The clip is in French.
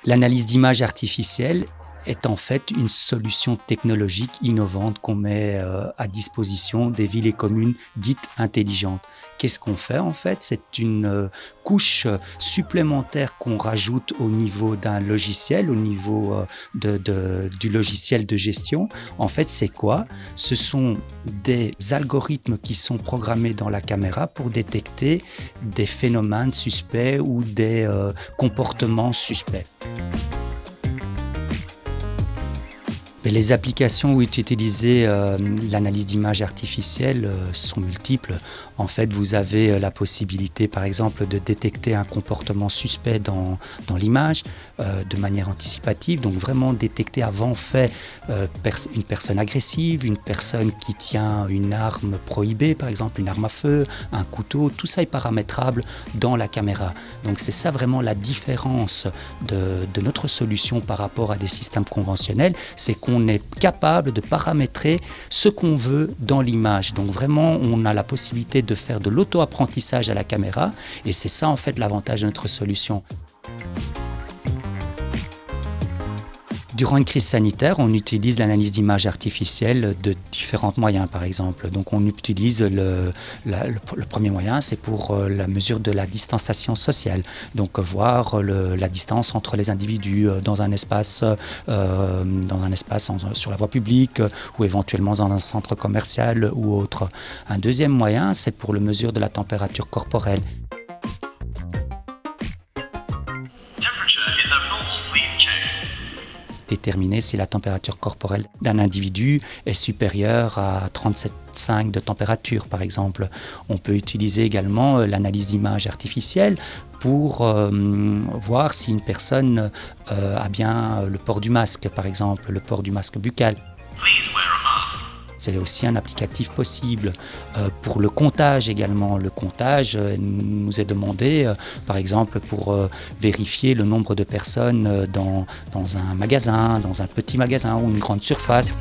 L'analyse d'image artificielle est en fait une solution technologique innovante qu'on met à disposition des villes et communes dites intelligentes. Qu'est-ce qu'on fait en fait? C'est une couche supplémentaire qu'on rajoute au niveau d'un logiciel, au niveau du logiciel de gestion. En fait, c'est quoi? Ce sont des algorithmes qui sont programmés dans la caméra pour détecter des phénomènes suspects ou des comportements suspects. Mais les applications où est utilisée l'analyse d'image artificielle sont multiples. En fait, vous avez la possibilité, par exemple, de détecter un comportement suspect dans l'image de manière anticipative. Donc vraiment détecter avant fait une personne agressive, une personne qui tient une arme prohibée, par exemple une arme à feu, un couteau. Tout ça est paramétrable dans la caméra. Donc c'est ça vraiment la différence de notre solution par rapport à des systèmes conventionnels. C'est qu'on est capable de paramétrer ce qu'on veut dans l'image. Donc vraiment, on a la possibilité de faire de l'auto-apprentissage à la caméra et c'est ça en fait l'avantage de notre solution. Durant une crise sanitaire, on utilise l'analyse d'image artificielle de différents moyens, par exemple. Donc, on utilise le premier moyen, c'est pour la mesure de la distanciation sociale. Donc, voir la distance entre les individus dans un espace, sur la voie publique ou éventuellement dans un centre commercial ou autre. Un deuxième moyen, c'est pour la mesure de la température corporelle. Déterminer si la température corporelle d'un individu est supérieure à 37,5 de température, par exemple. On peut utiliser également l'analyse d'image artificielle pour voir si une personne a bien le port du masque, par exemple, le port du masque buccal. C'est aussi un applicatif possible. Pour le comptage également. Le comptage nous est demandé, par exemple, pour vérifier le nombre de personnes dans un magasin, dans un petit magasin ou une grande surface.